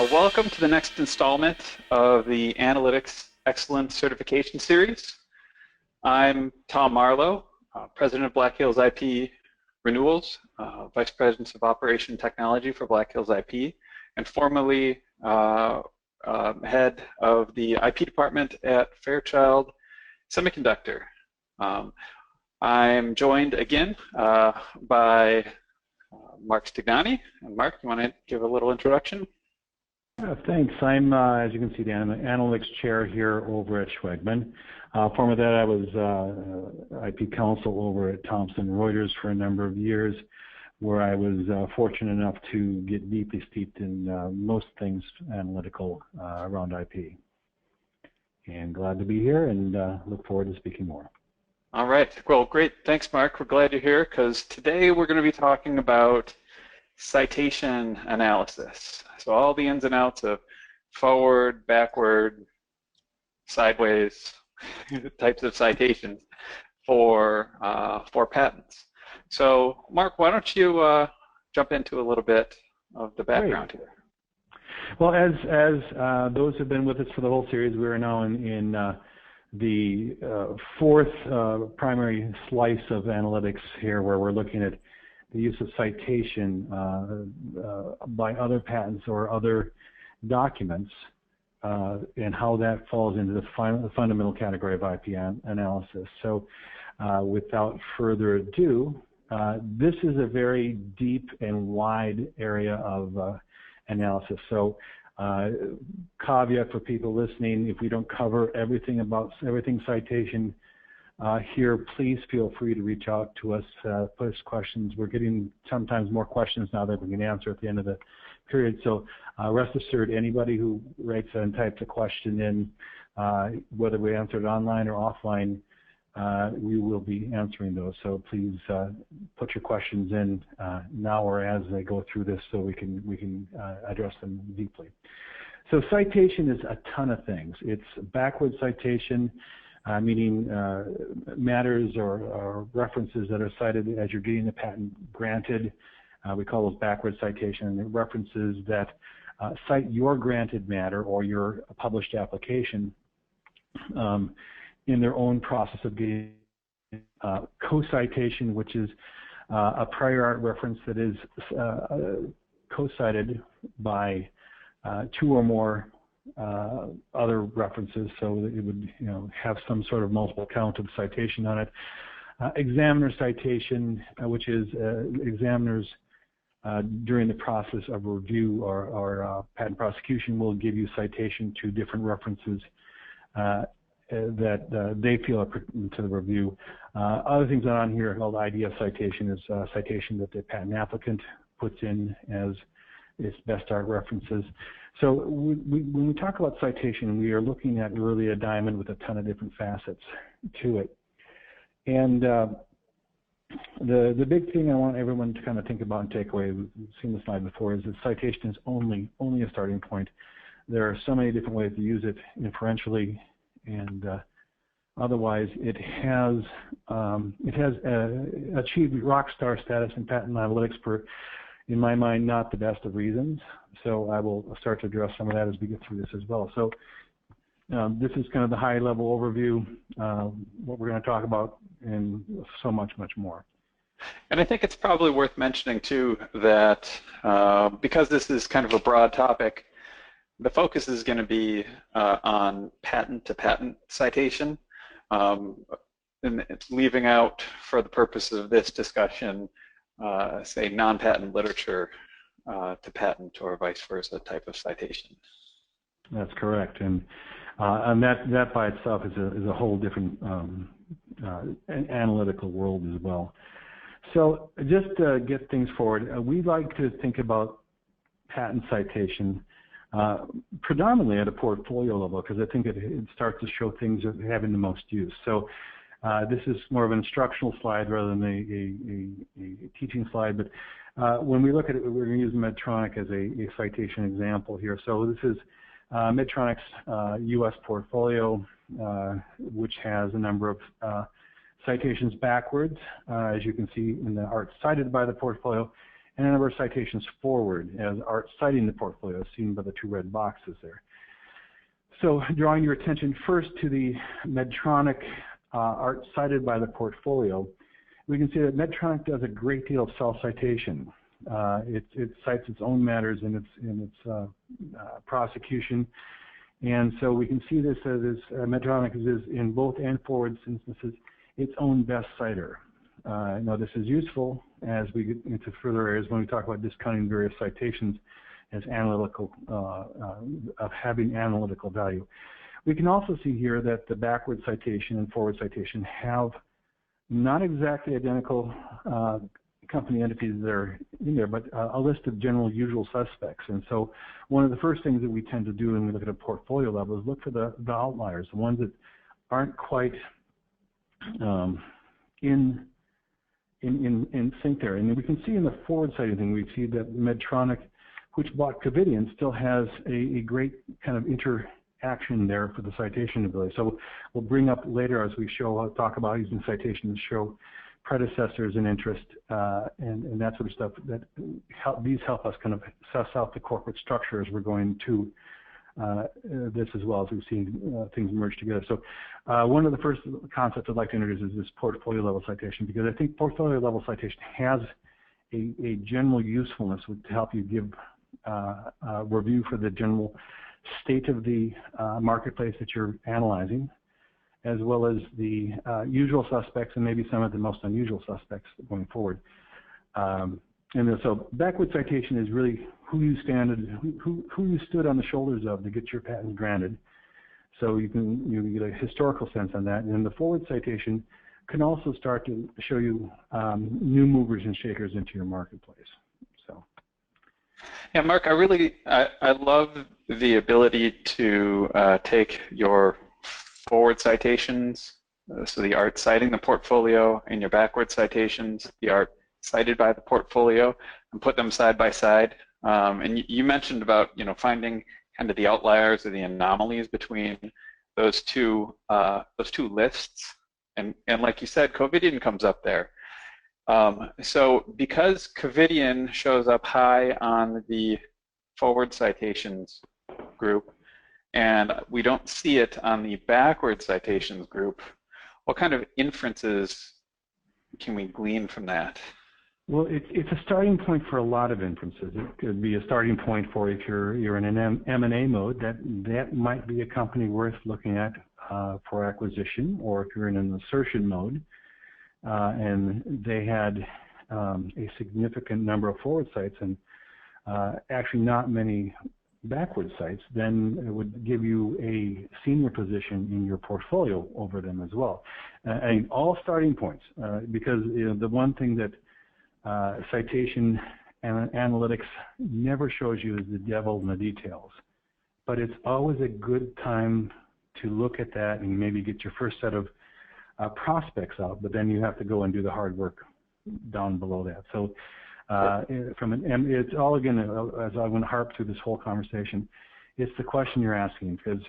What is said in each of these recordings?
Welcome to the next installment of the Analytics Excellence Certification Series. I'm Tom Marlowe, President of Black Hills IP Renewals, Vice President of Operation Technology for Black Hills IP, and formerly head of the IP department at Fairchild Semiconductor. I'm joined again by Mark Stignani. And Mark, you want to give a little introduction? Thanks. I'm, as you can see, the Analytics Chair here over at Schwegman. Former that, I was IP Counsel over at Thomson Reuters for a number of years, where I was fortunate enough to get deeply steeped in most things analytical around IP. And glad to be here and look forward to speaking more. All right. Well, great. Thanks, Mark. We're glad you're here because today we're going to be talking about citation analysis. So all the ins and outs of forward, backward, sideways types of citations for patents. So, Mark, why don't you jump into a little bit of the background here? Well, as those who've been with us for the whole series, we are now in the fourth primary slice of analytics here, where we're looking at the use of citation by other patents or other documents and how that falls into the fundamental category of IP analysis. So without further ado, this is a very deep and wide area of analysis. So caveat for people listening, if we don't cover everything citation here, please feel free to reach out to us, put us questions. We're getting sometimes more questions now that we can answer at the end of the period. So rest assured, anybody who writes and types a question in, whether we answer it online or offline, we will be answering those. So please put your questions in now or as they go through this, so we can address them deeply. So citation is a ton of things. It's backward citation, meaning matters or references that are cited as you're getting the patent granted. We call those backward citation references that cite your granted matter or your published application in their own process of getting co-citation, which is a prior art reference that is co-cited by two or more other references, so that it would have some sort of multiple count of citation on it. Examiner citation, which is examiners during the process of review or patent prosecution will give you citation to different references that they feel are pertinent to the review. Other things on here called IDF citation is citation that the patent applicant puts in as its best art references. So when we talk about citation, we are looking at really a diamond with a ton of different facets to it. And the big thing I want everyone to kind of think about and take away, we've seen the slide before, is that citation is only a starting point. There are so many different ways to use it inferentially, and otherwise it has achieved rock star status in patent analytics for, in my mind, not the best of reasons. So I will start to address some of that as we get through this as well. So this is kind of the high-level overview, what we're going to talk about, and so much more. And I think it's probably worth mentioning, too, that because this is kind of a broad topic, the focus is going to be on patent-to-patent citation, and it's leaving out, for the purposes of this discussion, say non-patent literature to patent or vice versa type of citation. That's correct, and that by itself is a whole different analytical world as well. So just to get things forward, we like to think about patent citation predominantly at a portfolio level, because I think it starts to show things that are having the most use. So this is more of an instructional slide rather than a teaching slide, but when we look at it, we're going to use Medtronic as a citation example here. So this is Medtronic's U.S. portfolio, which has a number of citations backwards, as you can see in the art cited by the portfolio, and a number of citations forward as art citing the portfolio, seen by the two red boxes there. So drawing your attention first to the Medtronic art cited by the portfolio, we can see that Medtronic does a great deal of self-citation. It cites its own matters in its prosecution, and so we can see this as Medtronic is in both and forwards instances its own best citer. Now this is useful as we get into further areas when we talk about discounting various citations as analytical, of having analytical value. We can also see here that the backward citation and forward citation have not exactly identical company entities that are in there, but a list of general usual suspects. And so one of the first things that we tend to do when we look at a portfolio level is look for the outliers, the ones that aren't quite in sync there. And we can see in the forward citing thing, we see that Medtronic, which bought Covidian, still has a great kind of interaction there for the citation ability. So we'll bring up later as we talk about using citation to show predecessors and interest and that sort of stuff. These help us kind of suss out the corporate structure as we're going to this, as well as we've seen things merge together. So one of the first concepts I'd like to introduce is this portfolio level citation, because I think portfolio level citation has a general usefulness to help you give a review for the general state of the marketplace that you're analyzing, as well as the usual suspects and maybe some of the most unusual suspects going forward. And so backward citation is really who you stood on the shoulders of to get your patent granted. So you can get a historical sense on that. And the forward citation can also start to show you new movers and shakers into your marketplace. So. Yeah, Mark, I love the ability to take your forward citations, so the art citing the portfolio, and your backward citations, the art cited by the portfolio, and put them side by side. And you mentioned about finding kind of the outliers or the anomalies between those two lists, and like you said, Covidian comes up there. So because Covidian shows up high on the forward citations group, and we don't see it on the backward citations group, what kind of inferences can we glean from that? Well, it's a starting point for a lot of inferences. It could be a starting point for, if you're in an M&A mode, that might be a company worth looking at for acquisition, or if you're in an assertion mode and they had a significant number of forward sites and actually not many backward sites, then it would give you a senior position in your portfolio over them as well. And all starting points, because the one thing that citation and analytics never shows you is the devil in the details. But it's always a good time to look at that and maybe get your first set of prospects out, but then you have to go and do the hard work down below that. So and it's all, again, as I want to harp through this whole conversation, it's the question you're asking, because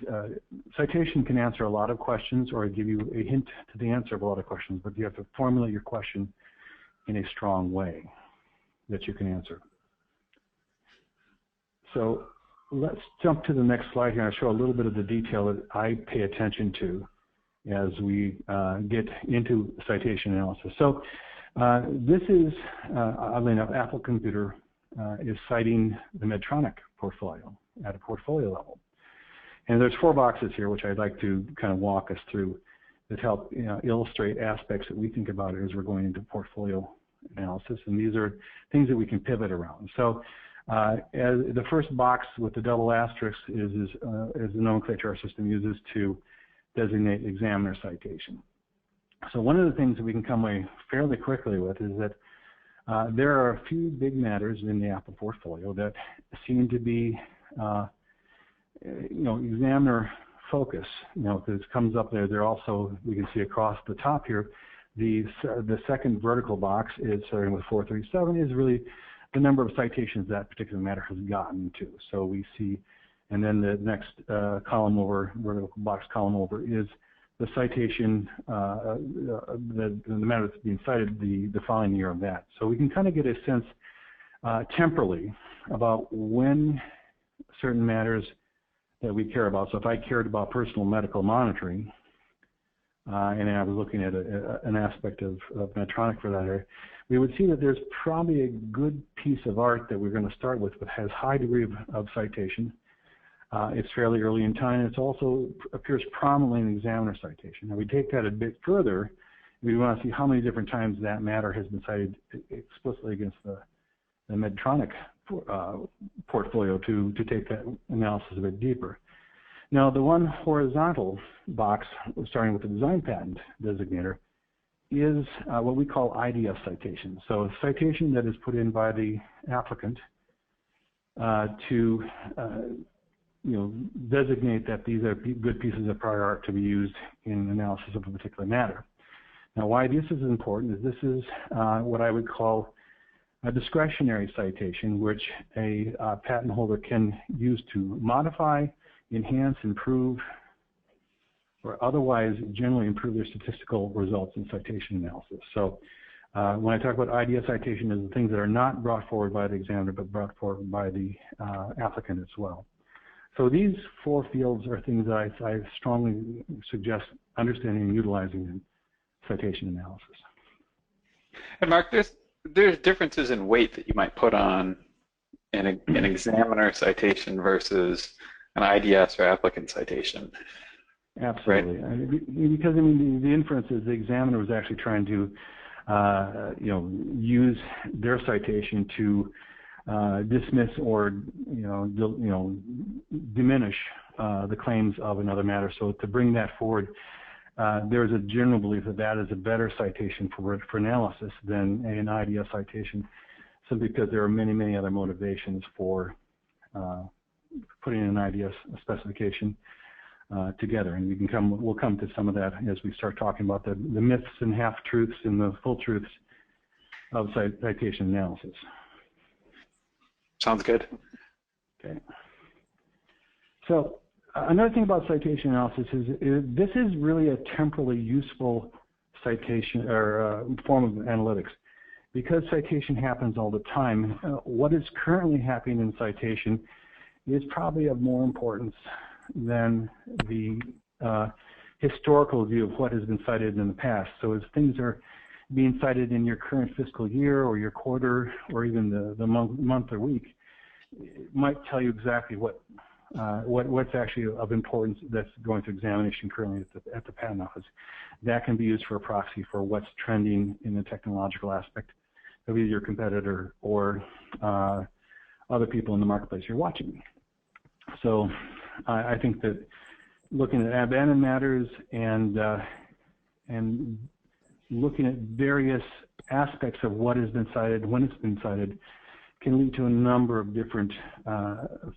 citation can answer a lot of questions or give you a hint to the answer of a lot of questions, but you have to formulate your question in a strong way that you can answer. So let's jump to the next slide here. I'll show a little bit of the detail that I pay attention to as we get into citation analysis. So this is, oddly enough, Apple Computer is citing the Medtronic portfolio at a portfolio level. And there's 4 boxes here, which I'd like to kind of walk us through that help illustrate aspects that we think about as we're going into portfolio analysis. And these are things that we can pivot around. So as the first box with the double asterisk is the nomenclature our system uses to designate examiner citation. So one of the things that we can come away fairly quickly with is that there are a few big matters in the Apple portfolio that seem to be, examiner focus. Because it comes up there. They're also, we can see across the top here, the second vertical box is starting with 437 is really the number of citations that particular matter has gotten to. So we see, and then the next column over, vertical box column over, is the citation, the matter that's being cited the following year of that. So we can kind of get a sense temporally about when certain matters that we care about. So if I cared about personal medical monitoring, and I was looking at an aspect of Medtronic for that area, we would see that there's probably a good piece of art that we're going to start with that has high degree of citation. It's fairly early in time. It also appears prominently in examiner citation. Now we take that a bit further. We want to see how many different times that matter has been cited explicitly against the Medtronic portfolio to take that analysis a bit deeper. Now, the one horizontal box, starting with the design patent designator, is what we call IDS citation. So a citation that is put in by the applicant to designate that these are good pieces of prior art to be used in analysis of a particular matter. Now, why this is important is this is what I would call a discretionary citation, which a patent holder can use to modify, enhance, improve, or otherwise generally improve their statistical results in citation analysis. So when I talk about IDS citation, is the things that are not brought forward by the examiner but brought forward by the applicant as well. So these four fields are things that I strongly suggest understanding and utilizing in citation analysis. And Mark, there's differences in weight that you might put on an examiner citation versus an IDS or applicant citation. Absolutely, right? Because I mean the inference is the examiner was actually trying to use their citation to dismiss or diminish the claims of another matter. So to bring that forward, there's a general belief that that is a better citation for analysis than an IDS citation, simply because there are many other motivations for putting an IDS specification together, and we'll come to some of that as we start talking about the myths and half-truths and the full truths of citation analysis. Sounds good. Okay. So another thing about citation analysis is this is really a temporally useful citation or form of analytics. Because citation happens all the time, what is currently happening in citation is probably of more importance than the historical view of what has been cited in the past. So as things are being cited in your current fiscal year or your quarter or even the month or week, it might tell you exactly what's actually of importance that's going through examination currently at the patent office. That can be used for a proxy for what's trending in the technological aspect of either your competitor or other people in the marketplace you're watching. So I think that looking at abandoned matters and looking at various aspects of what has been cited, when it's been cited, can lead to a number of different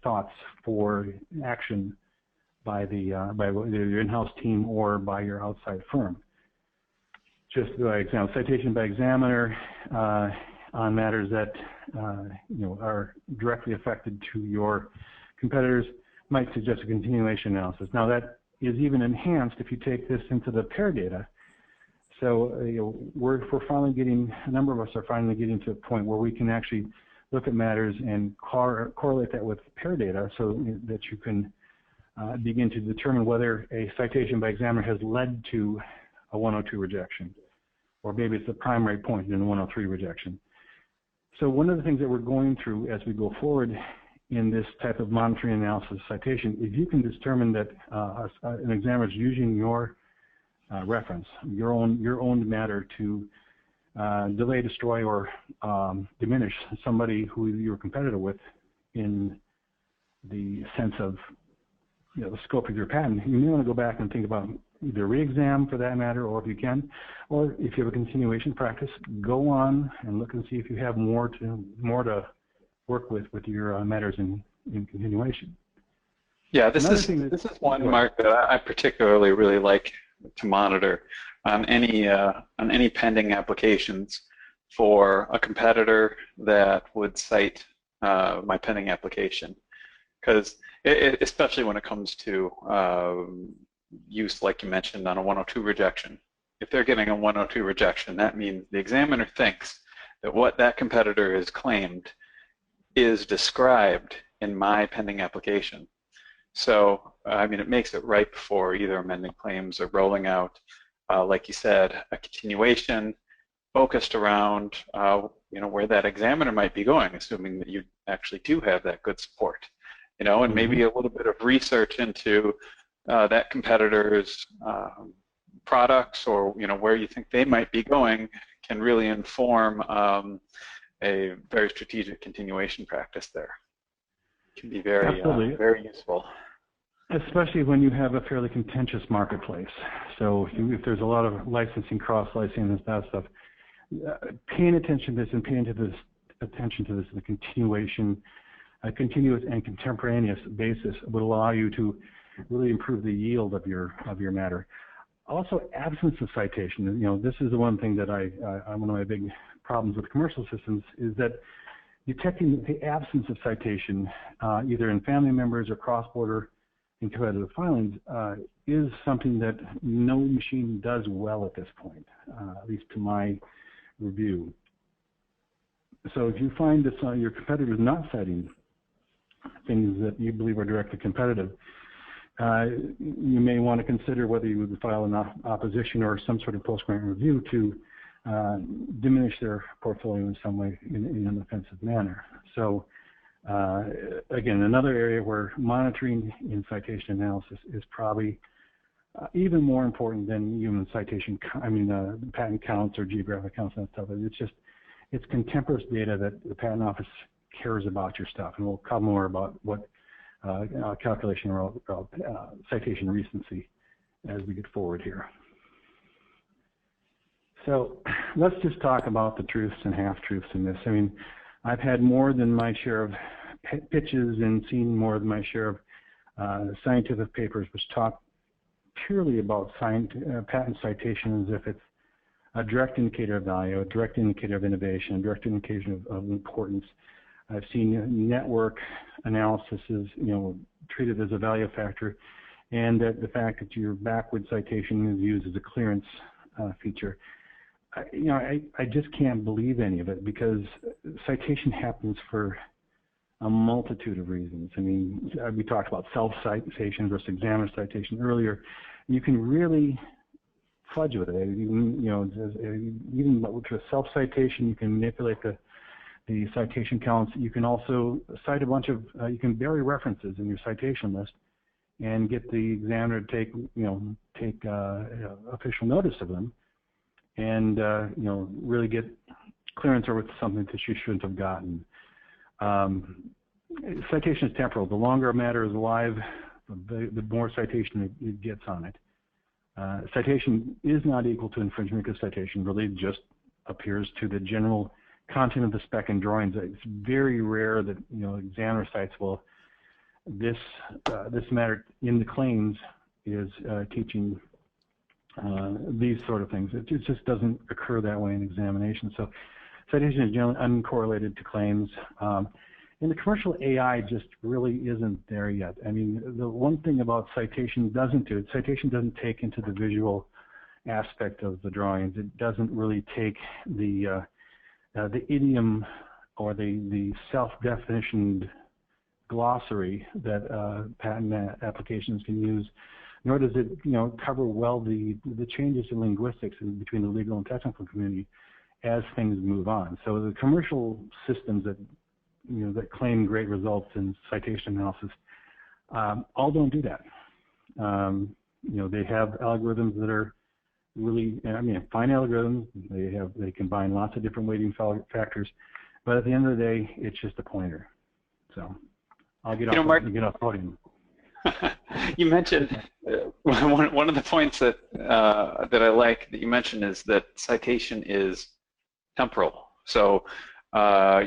thoughts for action by either your in-house team or by your outside firm. Just by example, citation by examiner on matters that are directly affected to your competitors might suggest a continuation analysis. Now that is even enhanced if you take this into the pair data. So we're finally getting, a number of us are finally getting to a point where we can actually look at matters and correlate that with pair data so that you can begin to determine whether a citation by examiner has led to a 102 rejection, or maybe it's the primary point in a 103 rejection. So one of the things that we're going through as we go forward in this type of monitoring analysis citation is you can determine that an examiner is using your reference, your own matter to delay, destroy, or diminish somebody who you're a competitor with in the sense of the scope of your patent. You may want to go back and think about either re-exam for that matter, or if you can, or if you have a continuation practice, go on and look and see if you have more to work with your matters in continuation. Yeah, this is one, Mark, that I particularly really like to monitor on any pending applications for a competitor that would cite my pending application, because especially when it comes to use, like you mentioned, on a 102 rejection. If they're getting a 102 rejection, that means the examiner thinks that what that competitor has claimed is described in my pending application. So, I mean, it makes it ripe for either amending claims or rolling out, like you said, a continuation focused around, where that examiner might be going, assuming that you actually do have that good support, and maybe a little bit of research into that competitor's products, or where you think they might be going, can really inform a very strategic continuation practice there. It can be very very useful. Especially when you have a fairly contentious marketplace. So if there's a lot of licensing, cross-licensing, and that stuff, paying attention to this and paying attention to this in a continuous and contemporaneous basis would allow you to really improve the yield of your matter. Also, absence of citation. This is the one thing that one of my big problems with commercial systems is that detecting the absence of citation, either in family members or cross-border in competitive filings, is something that no machine does well at this point, at least to my review. So if you find that your competitor is not citing things that you believe are directly competitive, you may want to consider whether you would file an opposition or some sort of post-grant review to diminish their portfolio in some way in an offensive manner. So again, another area where monitoring in citation analysis is probably even more important than even citation, patent counts or geographic counts and stuff. It's contemporaneous data that the Patent Office cares about your stuff, and we'll cover more about what calculation around citation recency as we get forward here. So let's just talk about the truths and half-truths in this. I mean, I've had more than my share of pitches and seen more than my share of scientific papers which talk purely about patent citation as if it's a direct indicator of value, a direct indicator of innovation, a direct indicator of importance. I've seen network analysis is, treated as a value factor, and that the fact that your backward citation is used as a clearance feature. I just can't believe any of it, because citation happens for a multitude of reasons. I mean, we talked about self-citation versus examiner citation earlier. You can really fudge with it. Even with a self-citation, you can manipulate the citation counts. You can also cite a bunch of, you can bury references in your citation list and get the examiner to take official notice of them, and really get clearance over something that you shouldn't have gotten. Citation is temporal. The longer a matter is alive, the more citation it gets on it. Citation is not equal to infringement, because citation really just appears to the general content of the spec and drawings. It's very rare that examiner cites, well, this matter in the claims is teaching these sort of things. It just doesn't occur that way in examination. So citation is generally uncorrelated to claims. And the commercial AI just really isn't there yet. I mean, the one thing about citation doesn't take into the visual aspect of the drawings. It doesn't really take the idiom or the self-definitioned glossary that patent applications can use, nor does it cover well the changes in linguistics in between the legal and technical community as things move on. So the commercial systems that that claim great results in citation analysis all don't do that. They have algorithms that are really, fine algorithms. They combine lots of different weighting factors, but at the end of the day, it's just a pointer. So I'll get off the podium. You mentioned one of the points that I like that you mentioned is that citation is temporal. So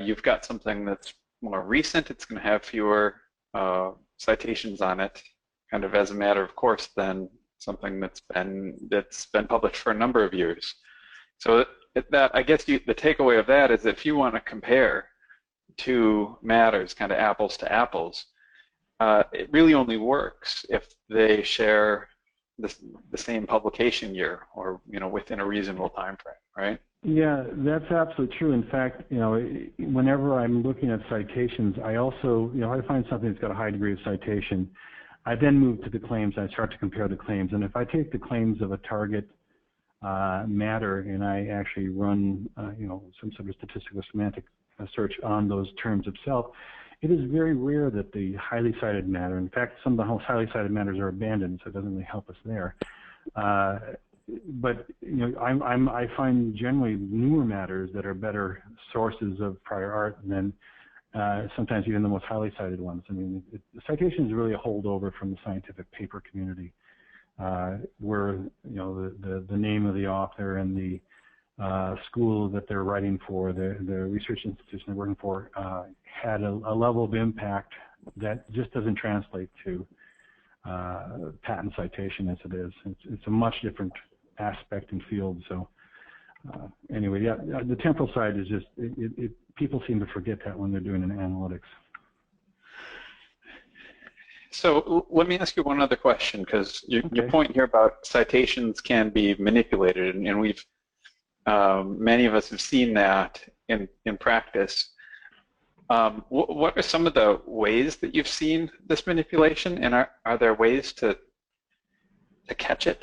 you've got something that's more recent. It's going to have fewer citations on it, kind of as a matter of course, than something that's been published for a number of years. So that I guess the takeaway of that is that if you want to compare two matters, kind of apples to apples, it really only works if they share the same publication year, or within a reasonable time frame, right? Yeah, that's absolutely true. In fact, whenever I'm looking at citations, I also, if I find something that's got a high degree of citation, I then move to the claims and I start to compare the claims. And if I take the claims of a target matter and I actually run, some sort of statistical semantic search on those terms itself, it is very rare that the highly cited matter, in fact, some of the most highly cited matters are abandoned, so it doesn't really help us there. But I find generally newer matters that are better sources of prior art than sometimes even the most highly cited ones. I mean, the citation is really a holdover from the scientific paper community, where the name of the author and the school that they're writing for, the research institution they're working for, had a level of impact that just doesn't translate to patent citation as it is. It's a much different aspect and field. So anyway, yeah, the temporal side is just, people seem to forget that when they're doing an analytics. So let me ask you one other question, because your point here about citations can be manipulated, and we've many of us have seen that in practice. What are some of the ways that you've seen this manipulation, and are there ways to catch it?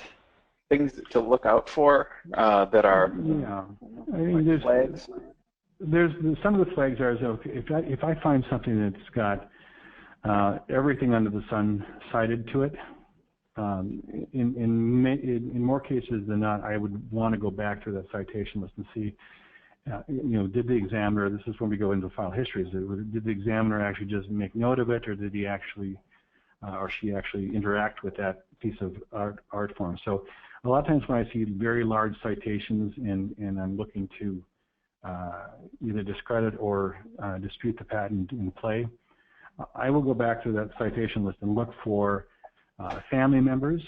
Things to look out for that are I mean, like flags? There's some of the flags are, if I find something that's got everything under the sun cited to it, in more cases than not, I would want to go back to that citation list and see, did the examiner, this is when we go into file histories, did the examiner actually just make note of it, or did he actually, or she actually interact with that piece of art form? So a lot of times when I see very large citations and I'm looking to either discredit or dispute the patent in play, I will go back to that citation list and look for family members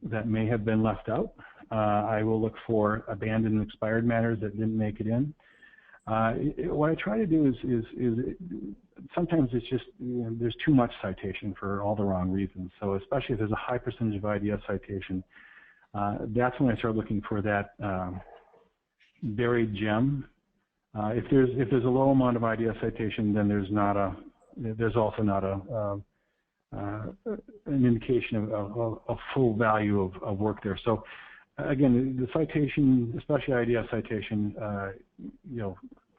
that may have been left out. I will look for abandoned and expired matters that didn't make it in. What I try to do is sometimes it's just, there's too much citation for all the wrong reasons. So especially if there's a high percentage of IDS citation, that's when I start looking for that buried gem. If there's a low amount of IDS citation, then there's also not an indication of a full value of work there. So again, the citation, especially IDS citation,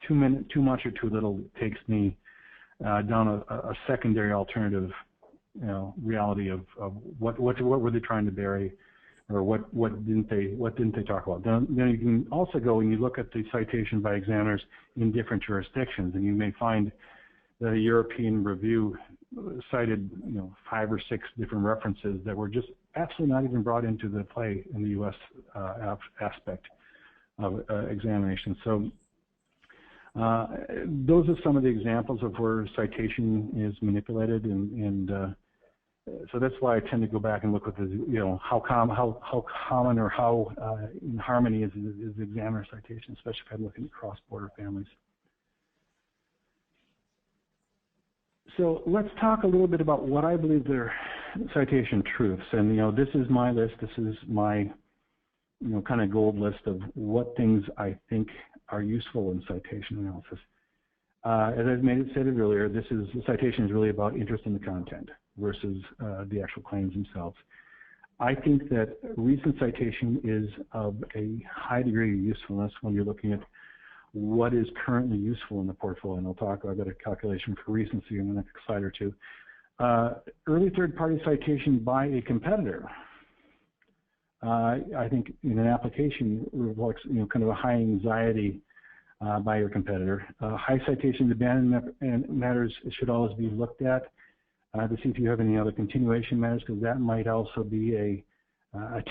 too much or too little takes me down a secondary alternative, reality of what were they trying to bury, or what didn't they talk about. Then you can also go and you look at the citation by examiners in different jurisdictions, and you may find that a European review cited 5 or 6 different references that were just absolutely not even brought into the play in the U.S. Aspect of examination. So those are some of the examples of where citation is manipulated, and so that's why I tend to go back and look at the, how common or how in harmony is the examiner citation, especially if I'm looking at cross-border families. So let's talk a little bit about what I believe are citation truths. And this is my list. This is my kind of gold list of what things I think are useful in citation analysis. As I've stated earlier, citation is really about interest in the content versus the actual claims themselves. I think that recent citation is of a high degree of usefulness when you're looking at what is currently useful in the portfolio. And I've got a calculation for recency in the next slide or two. Early third-party citation by a competitor, I think in an application reflects kind of a high anxiety by your competitor. High citation abandonment matters should always be looked at to see if you have any other continuation matters, because that might also be a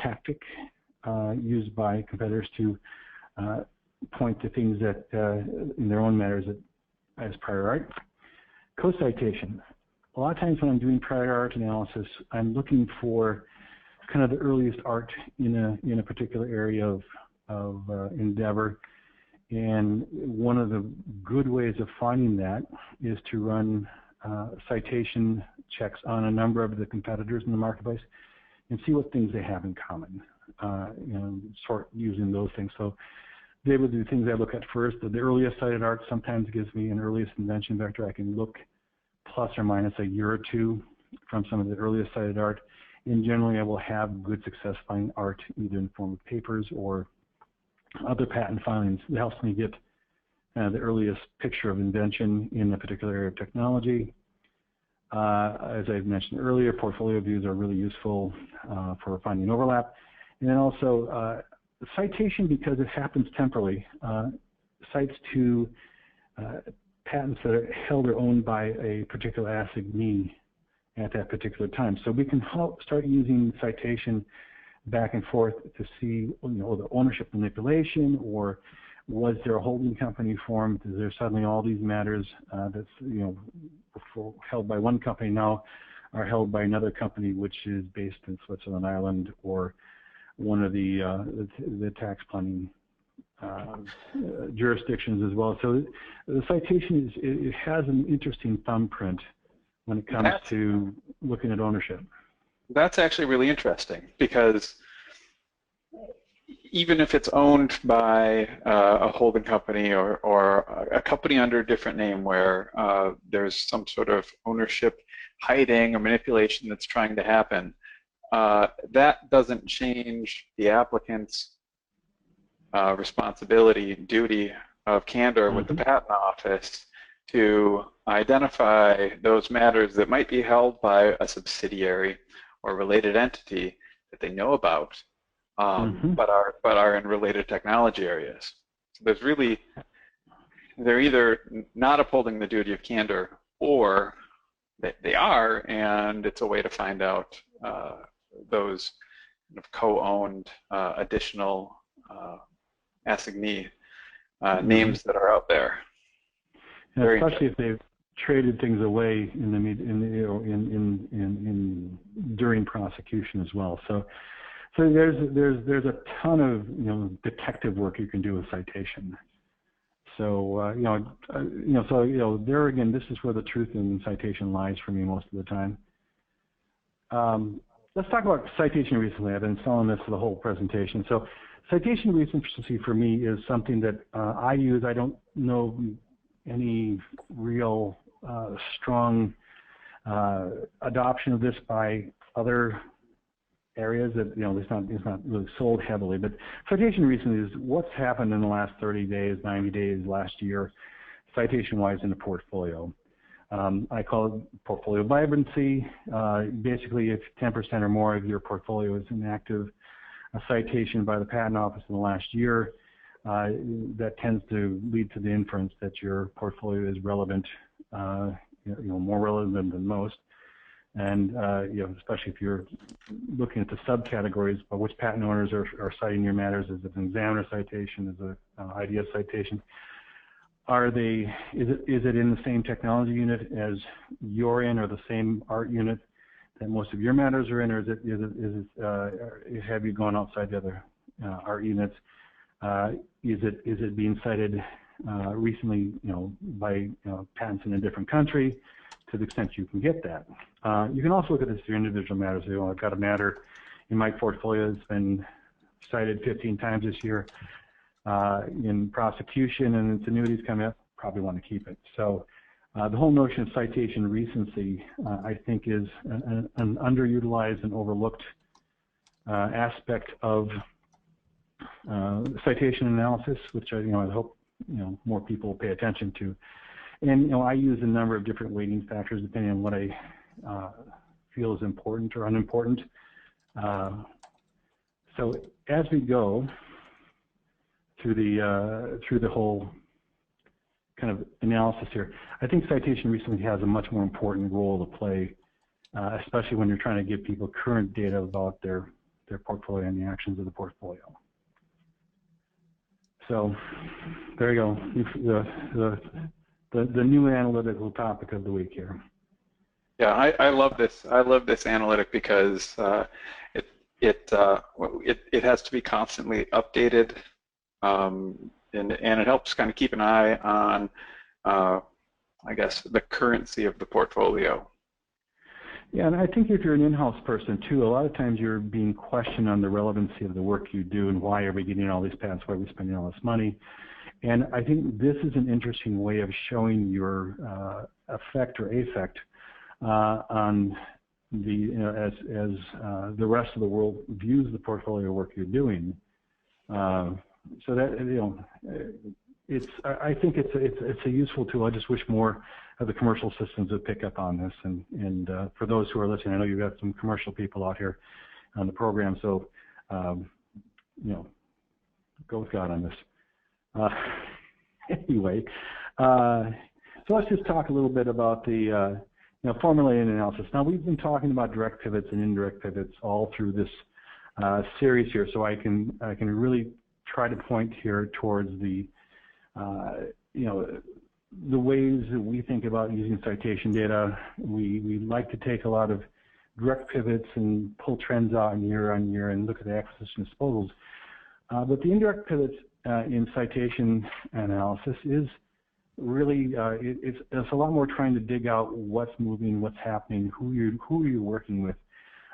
tactic used by competitors to point to things that in their own matters as prior art. Co-citation. A lot of times when I'm doing prior art analysis, I'm looking for kind of the earliest art in a particular area of endeavor. And one of the good ways of finding that is to run citation checks on a number of the competitors in the marketplace and see what things they have in common, sort using those things. So they would be the things I look at first. The earliest cited art sometimes gives me an earliest invention vector. I can look plus or minus a year or two from some of the earliest cited art. And generally, I will have good success finding art either in the form of papers or other patent filings. It helps me get the earliest picture of invention in a particular area of technology. As I mentioned earlier, portfolio views are really useful for finding overlap. And then also, citation, because it happens temporally, cites to patents that are held or owned by a particular assignee at that particular time. So we can start using citation back and forth to see, the ownership manipulation, or was there a holding company formed? Is there suddenly all these matters that's before held by one company now are held by another company which is based in Switzerland, Ireland, or one of the tax planning jurisdictions as well. So the citation it has an interesting thumbprint when it comes to looking at ownership. That's actually really interesting, because even if it's owned by a holding company or a company under a different name where there's some sort of ownership hiding or manipulation that's trying to happen, that doesn't change the applicant's responsibility, duty of candor with the Patent Office to identify those matters that might be held by a subsidiary or related entity that they know about, but are in related technology areas. So there's really, they're either not upholding the duty of candor, or they are, and it's a way to find out those kind of co-owned additional assignee names that are out there. And especially if they've traded things away during prosecution as well. So there's a ton of detective work you can do with citation. So there again, this is where the truth in citation lies for me most of the time. Let's talk about citation recency. I've been selling this for the whole presentation. So citation recency for me is something that I use. I don't know any real strong adoption of this by other areas that it's not really sold heavily. But citation recency is what's happened in the last 30 days, 90 days, last year, citation-wise in the portfolio. I call it portfolio vibrancy. Basically, if 10% or more of your portfolio is an active citation by the Patent Office in the last year, that tends to lead to the inference that your portfolio is relevant, more relevant than most. And especially if you're looking at the subcategories of which patent owners are citing your matters, is it an examiner citation, is it an idea citation? Is it in the same technology unit as you're in, or the same art unit that most of your matters are in, or have you gone outside the other art units? Is it being cited recently, by patents in a different country, to the extent you can get that? You can also look at this for individual matters. I've got a matter in my portfolio that's been cited 15 times this year in prosecution, and its annuities coming up, probably want to keep it. So the whole notion of citation recency, I think, is an underutilized and overlooked aspect of citation analysis, which I hope more people pay attention to. And I use a number of different weighting factors depending on what I feel is important or unimportant. So as we go through the whole kind of analysis here, I think citation recency has a much more important role to play, especially when you're trying to give people current data about their portfolio and the actions of the portfolio. So there you go, the new analytical topic of the week here. Yeah, I love this. I love this analytic because it has to be constantly updated, and it helps kind of keep an eye on, I guess, the currency of the portfolio. Yeah, and I think if you're an in-house person too, a lot of times you're being questioned on the relevancy of the work you do and why are we getting all these patents, why are we spending all this money. And I think this is an interesting way of showing your effect or affect on the, as the rest of the world views the portfolio work you're doing. So that, I think it's a useful tool. I just wish more of the commercial systems would pick up on this. And for those who are listening, I know you've got some commercial people out here on the program, so go with God on this. Anyway, so let's just talk a little bit about the formulating analysis. Now we've been talking about direct pivots and indirect pivots all through this series here, so I can really try to point here towards the the ways that we think about using citation data. We like to take a lot of direct pivots and pull trends out year on year and look at the acquisition disposals. But the indirect pivots in citation analysis is really, it's a lot more trying to dig out what's moving, what's happening, who you're working with.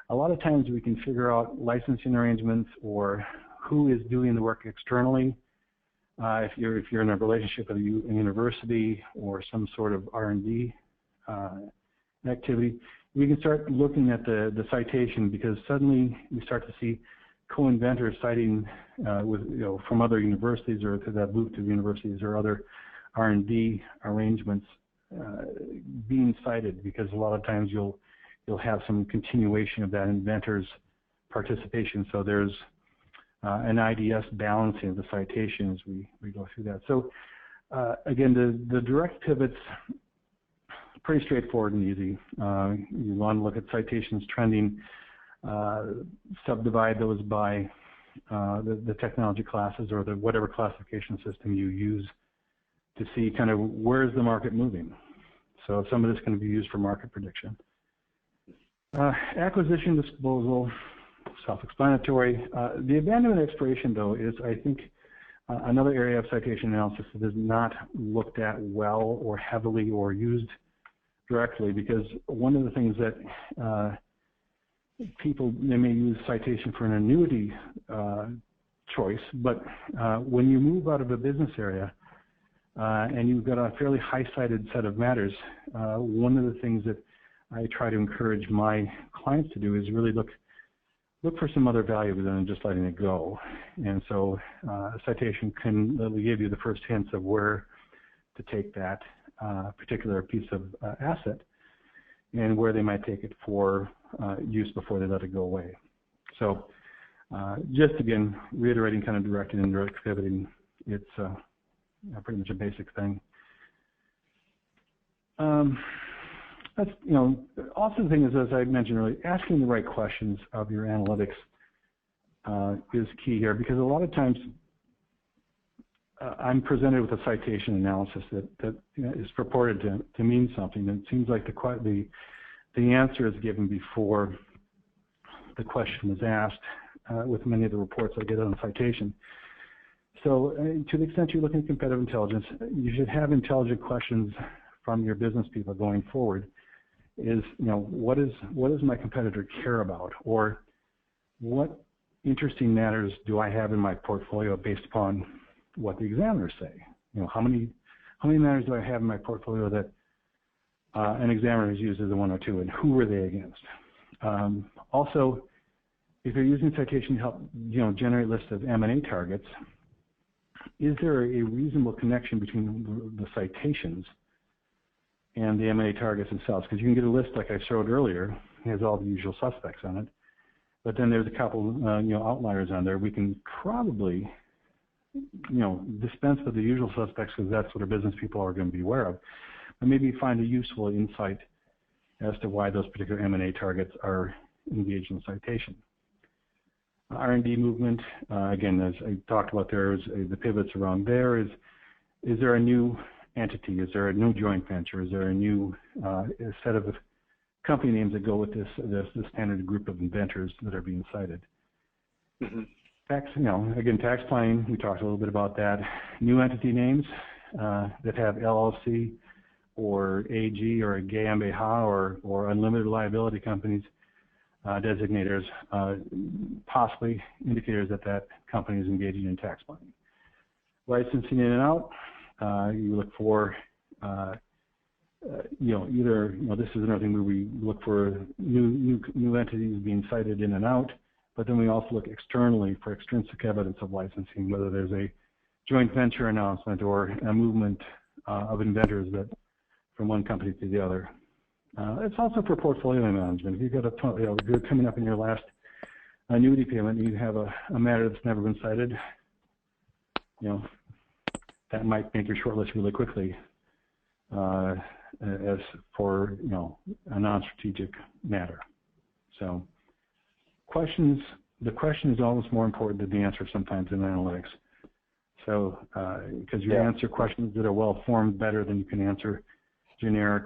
A lot of times we can figure out licensing arrangements or who is doing the work externally. If you're in a relationship with a university or some sort of R&D activity, we can start looking at the citation, because suddenly we start to see co-inventors citing from other universities or that move to universities or other R&D arrangements being cited, because a lot of times you'll have some continuation of that inventor's participation. So there's an IDS balancing of the citations. We go through that. So again, the direct pivots, pretty straightforward and easy. You want to look at citations trending, subdivide those by the technology classes or whatever classification system you use to see kind of where's the market moving. So some of this can be used for market prediction. Acquisition disposal, self-explanatory. The abandonment expiration, though, is, I think, another area of citation analysis that is not looked at well or heavily or used directly, because one of the things that they may use citation for an annuity choice, but when you move out of a business area and you've got a fairly high-cited set of matters, one of the things that I try to encourage my clients to do is really look for some other value other than just letting it go. And so a citation can give you the first hints of where to take that particular piece of asset and where they might take it for use before they let it go away. So just again, reiterating kind of direct and indirect pivoting, it's pretty much a basic thing. That's, also the thing is, as I mentioned earlier, asking the right questions of your analytics is key here, because a lot of times I'm presented with a citation analysis that is purported to mean something, and it seems like the answer is given before the question was asked with many of the reports I get on citation. So to the extent you're looking at competitive intelligence, you should have intelligent questions from your business people going forward. Is, what does my competitor care about, or what interesting matters do I have in my portfolio based upon what the examiners say? How many matters do I have in my portfolio that an examiner has used as a 102, and who are they against? Also, if you're using citation to help generate lists of M&A targets, is there a reasonable connection between the citations and the M&A targets themselves? Because you can get a list like I showed earlier, it has all the usual suspects on it, but then there's a couple outliers on there. We can probably dispense with the usual suspects, because that's what our business people are going to be aware of, but maybe find a useful insight as to why those particular M&A targets are engaged in citation. R&D movement, again, as I talked about, there's the pivots around there. Is there a new entity? Is there a new joint venture? Is there a new set of company names that go with this standard group of inventors that are being cited? Mm-hmm. Tax, again, tax planning, we talked a little bit about that. New entity names that have LLC or AG or a GmbH or unlimited liability companies designators, possibly indicators that that company is engaging in tax planning. Licensing in and out, you look for, either, this is another thing where we look for new entities being cited in and out, but then we also look externally for extrinsic evidence of licensing, whether there's a joint venture announcement or a movement of inventors that from one company to the other. It's also for portfolio management. If you've got if you're coming up in your last annuity payment and you have a matter that's never been cited, that might make your short list really quickly as for, a non-strategic matter. So the question is almost more important than the answer sometimes in analytics. So, because you answer questions that are well formed better than you can answer generic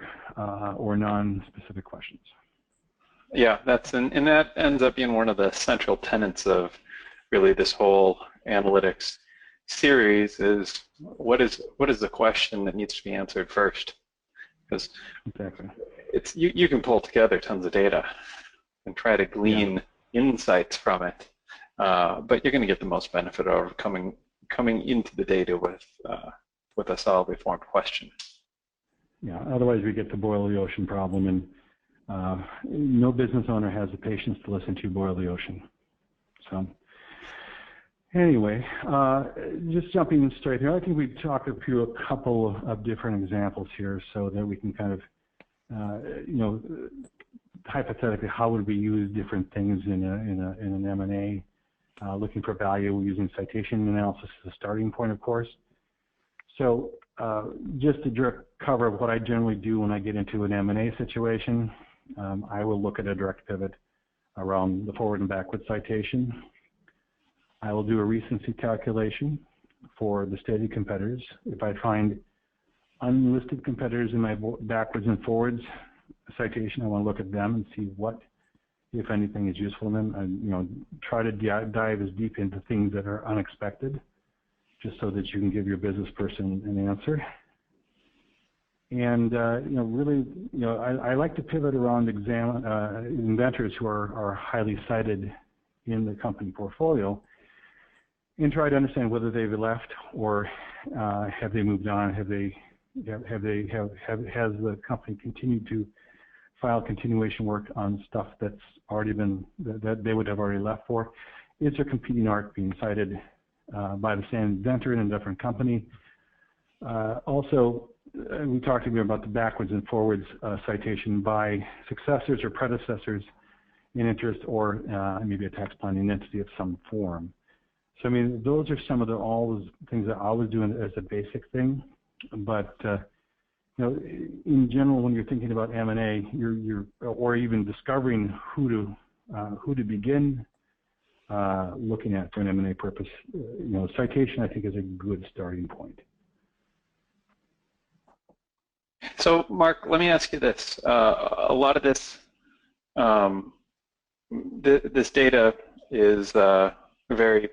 or non-specific questions. Yeah, and that ends up being one of the central tenets of really this whole analytics series is what is the question that needs to be answered first? Because exactly. You can pull together tons of data and try to glean insights from it, but you're going to get the most benefit out of coming into the data with a solidly formed question. Yeah, otherwise we get the boil the ocean problem, and no business owner has the patience to listen to you boil the ocean. So anyway, just jumping straight here, I think we've talked through a couple of different examples here so that we can kind of, hypothetically, how would we use different things in an M&A, looking for value using citation analysis as a starting point, of course. So just to direct cover what I generally do when I get into an M&A situation, I will look at a direct pivot around the forward and backward citation. I will do a recency calculation for the stated competitors. If I find unlisted competitors in my backwards and forwards citation, I want to look at them and see what, if anything, is useful in them, and try to dive as deep into things that are unexpected, just so that you can give your business person an answer. And really, I like to pivot around inventors who are highly cited in the company portfolio, and try to understand whether they've left or have they moved on. Has the company continued to file continuation work on stuff that's already been that they would have already left for? Is there competing art being cited by the same inventor in a different company? Also, we talked about the backwards and forwards citation by successors or predecessors in interest, or maybe a tax planning entity of some form. So I mean, those are some of all the things that I was doing as a basic thing. But in general, when you're thinking about M&A, or even discovering who to begin looking at for an M&A purpose, citation I think is a good starting point. So, Mark, let me ask you this: a lot of this this data is very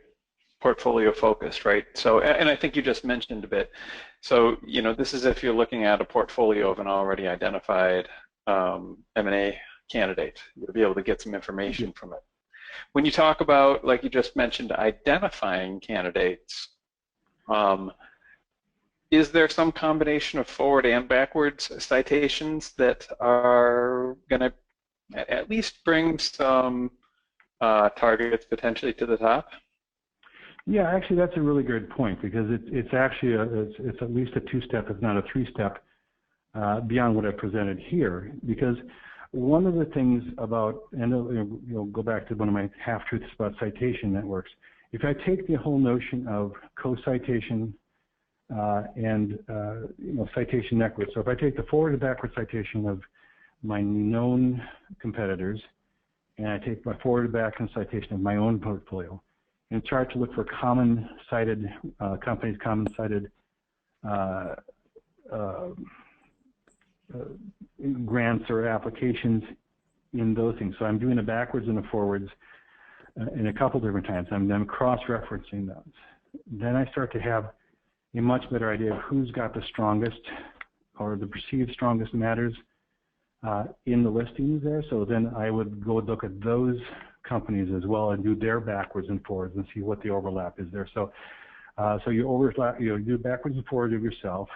portfolio focused, right? So, and I think you just mentioned a bit. So, this is if you're looking at a portfolio of an already identified M&A candidate, you'll be able to get some information from it. When you talk about, like you just mentioned, identifying candidates, is there some combination of forward and backwards citations that are going to at least bring some targets potentially to the top? Yeah, actually, that's a really good point, because it's actually it's at least a two-step, if not a three-step, beyond what I presented here. Because one of the things about, and go back to one of my half-truths about citation networks, if I take the whole notion of co-citation and citation networks, so if I take the forward and backward citation of my known competitors, and I take my forward and backward citation of my own portfolio, and try to look for common cited companies, common cited grants or applications in those things. So I'm doing a backwards and a forwards in a couple different times. I'm then cross-referencing those. Then I start to have a much better idea of who's got the strongest or the perceived strongest matters in the listings there. So then I would go look at those companies as well and do their backwards and forwards and see what the overlap is there. So so you overlap, you do backwards and forwards of yourself,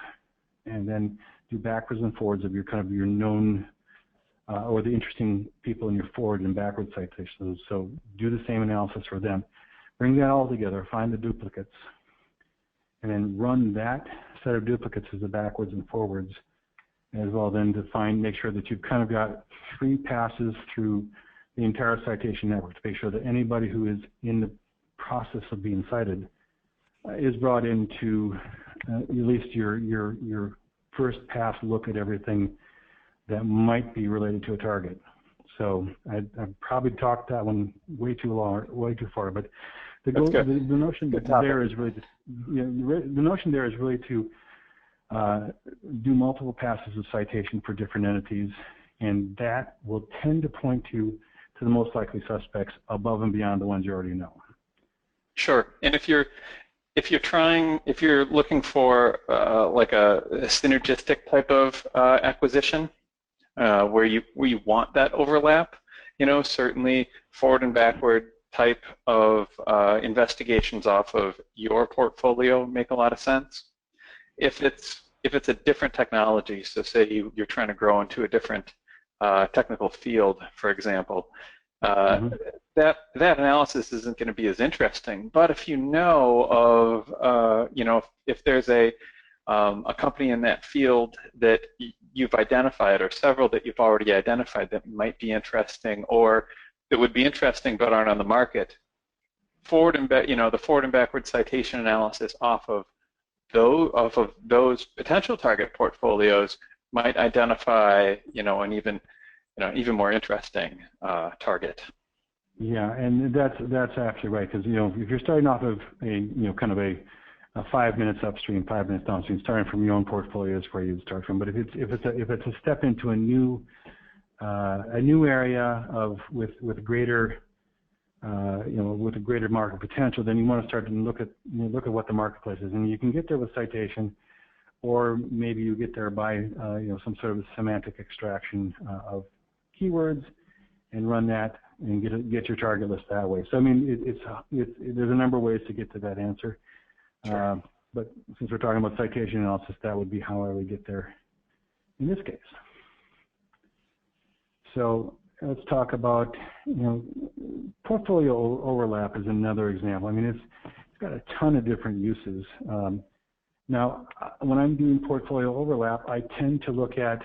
and then do backwards and forwards of your kind of your known or the interesting people in your forward and backward citations. So do the same analysis for them. Bring that all together, find the duplicates, and then run that set of duplicates as the backwards and forwards as well. Then to make sure that you've kind of got 3 passes through the entire citation network to make sure that anybody who is in the process of being cited is brought into at least your first pass look at everything that might be related to a target. So I've probably talked that one way too long, way too far, but the notion there is really the notion there is really to do multiple passes of citation for different entities, and that will tend to point you to the most likely suspects above and beyond the ones you already know. Sure. And if you're looking for like a synergistic type of acquisition, where you want that overlap, certainly forward and backward type of investigations off of your portfolio make a lot of sense. If it's a different technology, so say you're trying to grow into a different technical field, for example, that analysis isn't going to be as interesting. But if you know of, if there's a company in that field that you've identified, or several that you've already identified that might be interesting, or that would be interesting but aren't on the market, the forward and backward citation analysis off of those potential target portfolios might identify, an even more interesting target. Yeah, and that's actually right, because if you're starting off of a kind of a 5 minutes upstream, 5 minutes downstream, starting from your own portfolio is where you'd start from. But if it's a step into a new area with greater with a greater market potential, then you want to start to look at what the marketplace is, and you can get there with citation, or maybe you get there by some sort of semantic extraction of keywords and run that and get your target list that way. So I mean, there's a number of ways to get to that answer. Sure. But since we're talking about citation analysis, that would be how I would get there in this case. So let's talk about, portfolio overlap is another example. I mean, it's got a ton of different uses. Now, when I'm doing portfolio overlap, I tend to look at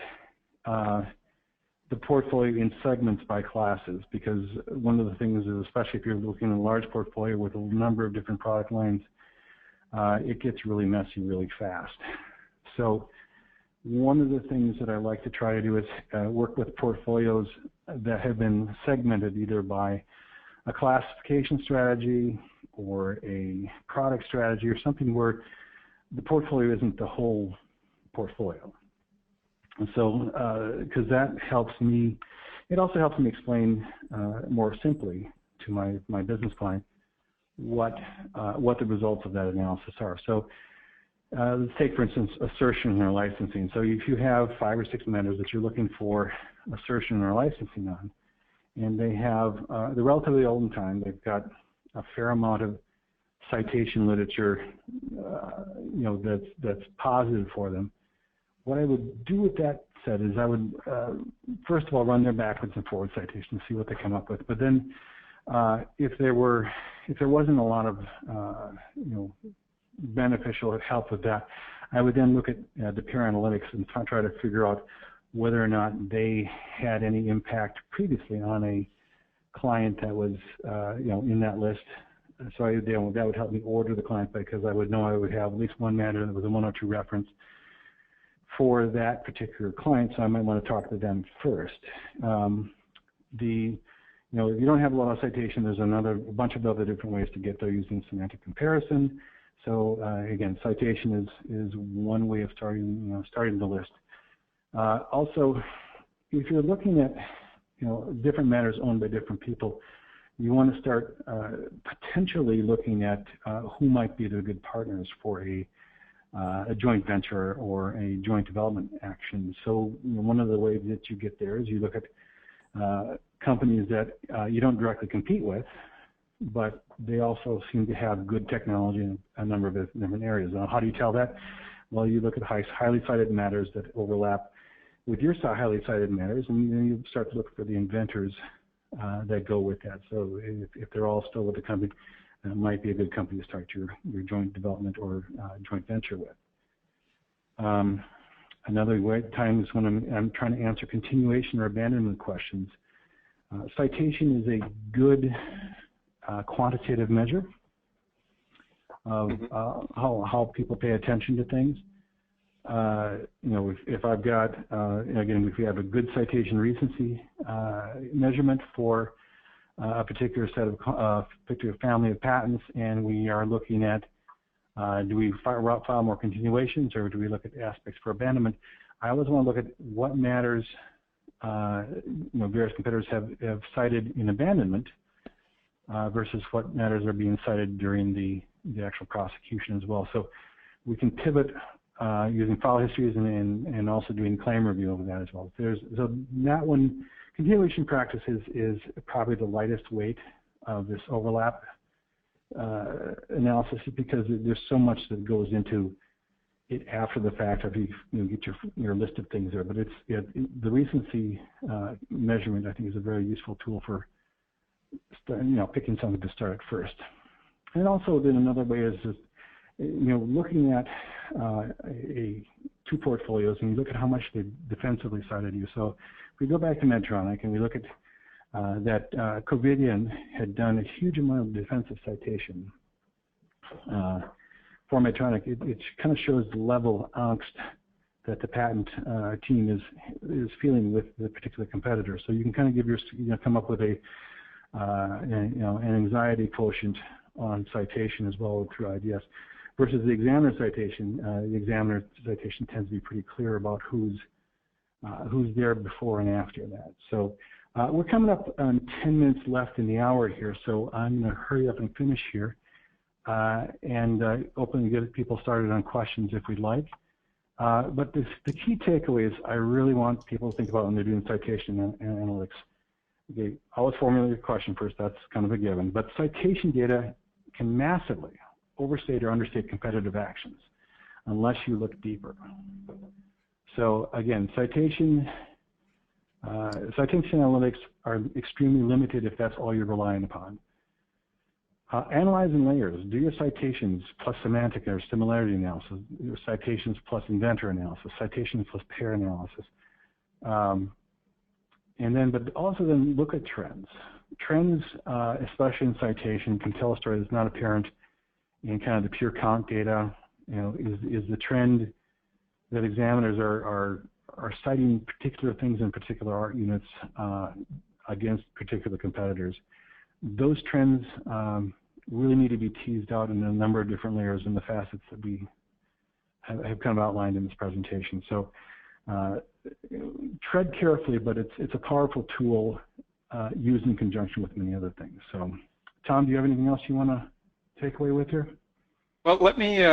the portfolio in segments by classes, because one of the things is, especially if you're looking at a large portfolio with a number of different product lines, it gets really messy really fast. So one of the things that I like to try to do is work with portfolios that have been segmented either by a classification strategy or a product strategy or something where the portfolio isn't the whole portfolio. And so, because that helps me, it also helps me explain more simply to my business client what the results of that analysis are. So let's take, for instance, assertion or licensing. So if you have 5 or 6 matters that you're looking for assertion or licensing on, and they have, they're relatively old in time, they've got a fair amount of citation literature, that's positive for them. What I would do with that set is I would, first of all, run their backwards and forward citations, see what they come up with. But then, if there wasn't a lot of, beneficial help with that, I would then look at the peer analytics and try to figure out whether or not they had any impact previously on a client that was, in that list. So that would help me order the client, because I would know I would have at least one matter that was a 102 reference for that particular client, so I might want to talk to them first. If you don't have a lot of citation, there's a bunch of other different ways to get there using semantic comparison. So again, citation is one way of starting the list. Also, if you're looking at different matters owned by different people, you want to start potentially looking at who might be the good partners for a a joint venture or a joint development action. So one of the ways that you get there is you look at companies that you don't directly compete with, but they also seem to have good technology in a number of different areas. Now, how do you tell that? Well, you look at highly cited matters that overlap with your highly cited matters, and then you start to look for the inventors that go with that. So if they're all still with the company, it might be a good company to start your joint development or joint venture with. Another time is when I'm trying to answer continuation or abandonment questions. Citation is a good quantitative measure of how people pay attention to things. If I've got, again, if we have a good citation recency measurement for a particular set of particular family of patents, and we are looking at do we file more continuations or do we look at aspects for abandonment? I always want to look at what matters various competitors have cited in abandonment versus what matters are being cited during the actual prosecution as well. So we can pivot using file histories and also doing claim review over that as well. So that one, continuation practice is probably the lightest weight of this overlap analysis, because there's so much that goes into it after the fact after you get your list of things there. But the recency measurement, I think, is a very useful tool for picking something to start at first. And also then another way is just, looking at two portfolios and you look at how much they defensively cited you. So if we go back to Medtronic and we look at that Covidien had done a huge amount of defensive citation for Medtronic, it kind of shows the level of angst that the patent team is feeling with the particular competitor. So you can kind of come up with an anxiety quotient on citation as well through IDS. Versus the examiner citation, tends to be pretty clear about who's there before and after that. So we're coming up on 10 minutes left in the hour here, so I'm going to hurry up and finish here and open and get people started on questions if we'd like. But the key takeaways I really want people to think about when they're doing citation analytics. Okay, always formulate your question first, that's kind of a given. But citation data can massively overstate or understate competitive actions unless you look deeper. So again, citation analytics are extremely limited if that's all you're relying upon. Analyzing layers, do your citations plus semantic or similarity analysis, your citations plus inventor analysis, citations plus pair analysis. But also then look at trends. Trends, especially in citation, can tell a story that's not apparent in kind of the pure count data. Is the trend that examiners are citing particular things in particular art units against particular competitors. Those trends really need to be teased out in a number of different layers in the facets that we have kind of outlined in this presentation. So tread carefully, but it's a powerful tool used in conjunction with many other things. So, Tom, do you have anything else you want to take away with here? Well, let me.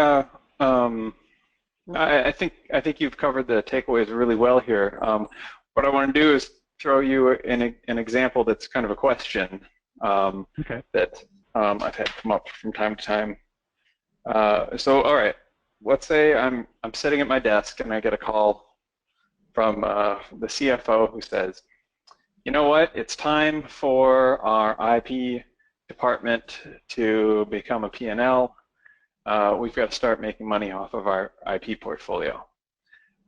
I think you've covered the takeaways really well here. What I want to do is throw you an example that's kind of a question that I've had come up from time to time. So, all right, let's say I'm sitting at my desk and I get a call from the CFO who says, you know what, it's time for our IP department to become a P&L. We've got to start making money off of our IP portfolio.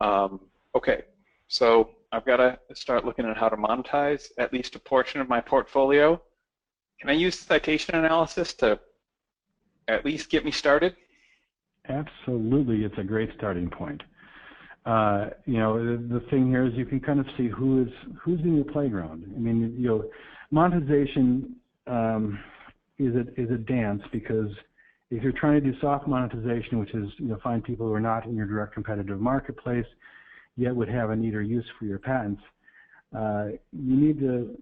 Okay, so I've got to start looking at how to monetize at least a portion of my portfolio. Can I use citation analysis to at least get me started? Absolutely, it's a great starting point. The thing here is you can kind of see who's in your playground. I mean, monetization is a dance, because if you're trying to do soft monetization, which is find people who are not in your direct competitive marketplace, yet would have a need or use for your patents, you need to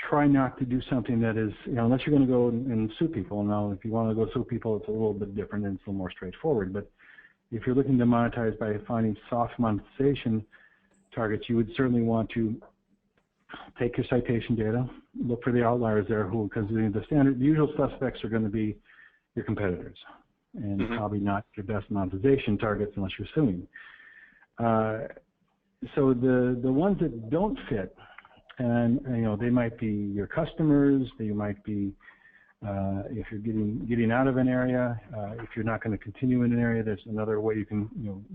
try not to do something that is, unless you're going to go and sue people. Now, if you want to go sue people, it's a little bit different and it's a little more straightforward. But if you're looking to monetize by finding soft monetization targets, you would certainly want to take your citation data, look for the outliers there, because the usual suspects are going to be your competitors, and probably not your best monetization targets unless you're suing. So the ones that don't fit, and they might be your customers, they might be if you're getting out of an area, if you're not going to continue in an area, there's another way you can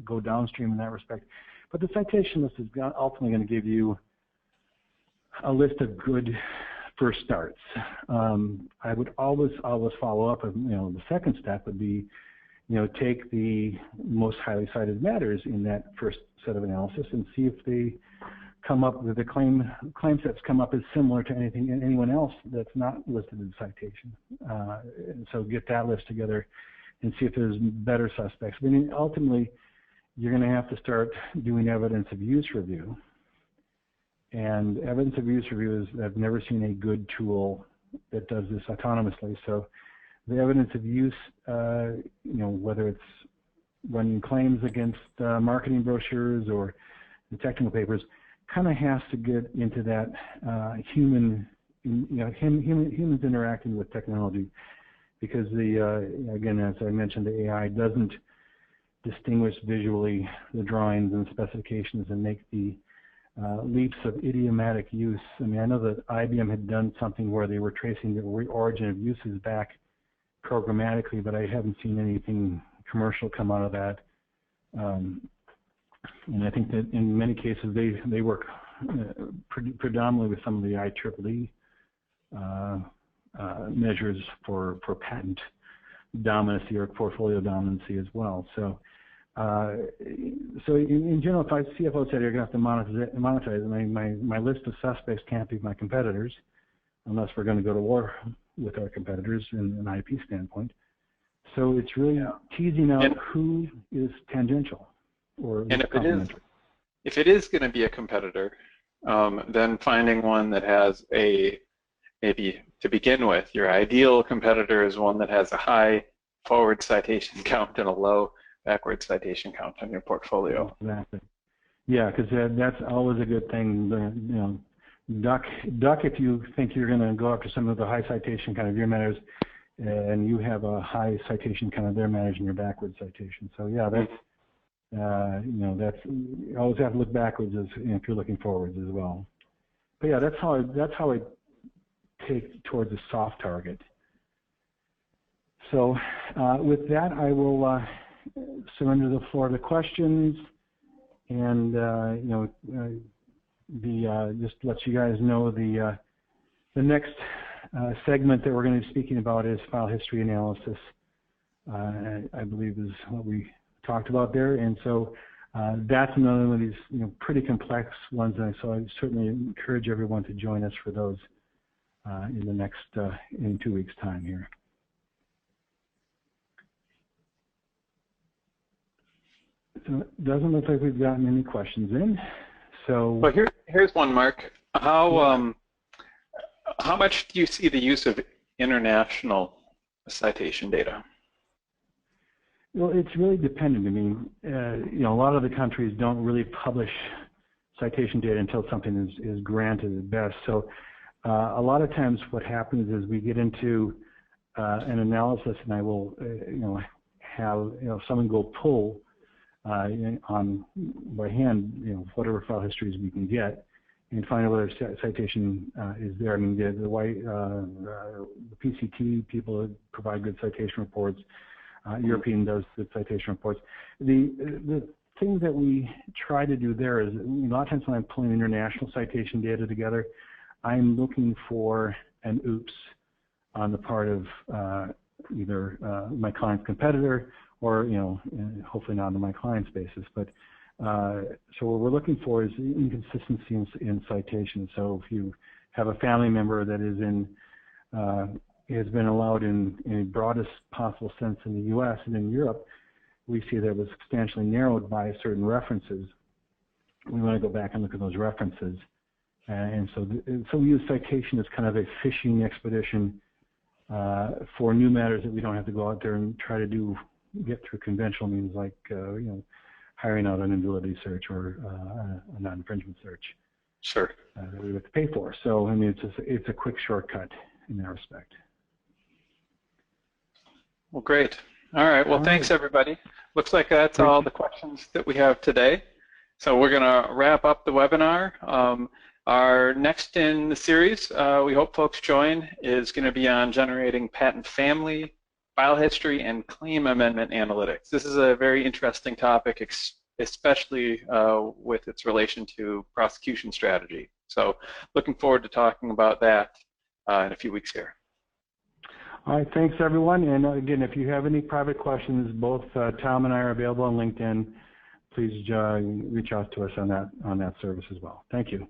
go downstream in that respect. But the citation list is ultimately going to give you a list of good first starts. I would always follow up. The second step would be, take the most highly cited matters in that first set of analysis and see if they come up with the claim sets come up as similar to anyone else that's not listed in the citation. And so get that list together and see if there's better suspects. I mean, ultimately, you're going to have to start doing evidence of use review. And evidence of use review is, I've never seen a good tool that does this autonomously. So the evidence of use, whether it's running claims against marketing brochures or the technical papers, kind of has to get into that humans interacting with technology, because again, as I mentioned, the AI doesn't distinguish visually the drawings and specifications and make the leaps of idiomatic use. I mean, I know that IBM had done something where they were tracing the origin of uses back programmatically, but I haven't seen anything commercial come out of that. And I think that in many cases they work predominantly with some of the IEEE measures for patent dominancy or portfolio dominancy as well. So in general, if CFO said you're going to have to monetize, my list of suspects can't be my competitors, unless we're going to go to war with our competitors in an IP standpoint. So it's really teasing out who is tangential or complementary. If it is going to be a competitor, then finding one that has maybe to begin with, your ideal competitor is one that has a high forward citation count and a low backward citation count on your portfolio. Exactly. Yeah, because that's always a good thing. Duck if you think you're going to go after some of the high citation kind of your matters, and you have a high citation kind of their matters in your backward citation. So yeah, that's that's, you always have to look backwards if you're looking forwards as well. But yeah, that's how I take towards a soft target. So with that, I will surrender the floor to questions, and just let you guys know the next segment that we're going to be speaking about is file history analysis. I believe is what we talked about there, and so that's another one of these pretty complex ones. And so I certainly encourage everyone to join us for those in the next in 2 weeks' time here. So it doesn't look like we've gotten any questions in. So well, here's one, Mark. How much do you see the use of international citation data? Well, it's really dependent. I mean, a lot of the countries don't really publish citation data until something is granted at best. So a lot of times what happens is we get into an analysis, and I will have someone go pull on by hand whatever file histories we can get and find out whether citation is there. I mean, the PCT people provide good citation reports. European does good citation reports. The thing that we try to do there is, a lot of times when I'm pulling international citation data together, I'm looking for an oops on the part of either my client's competitor or, hopefully not on my client's basis. But so what we're looking for is inconsistency in citation. So if you have a family member that is has been allowed in the broadest possible sense in the U.S. and in Europe, we see that it was substantially narrowed by certain references. We want to go back and look at those references And so we use citation as kind of a fishing expedition for new matters that we don't have to go out there and try to get through conventional means like hiring out an invalidity search or a non-infringement search. Sure. That we have to pay for. So I mean, it's a quick shortcut in that respect. Well, great. All right. Well, thanks everybody. Looks like that's all the questions that we have today. So we're going to wrap up the webinar. Our next in the series, we hope folks join, is going to be on generating patent family, file history, and claim amendment analytics. This is a very interesting topic, especially with its relation to prosecution strategy. So looking forward to talking about that in a few weeks here. All right, thanks everyone. And again, if you have any private questions, both Tom and I are available on LinkedIn. Please reach out to us on that service as well. Thank you.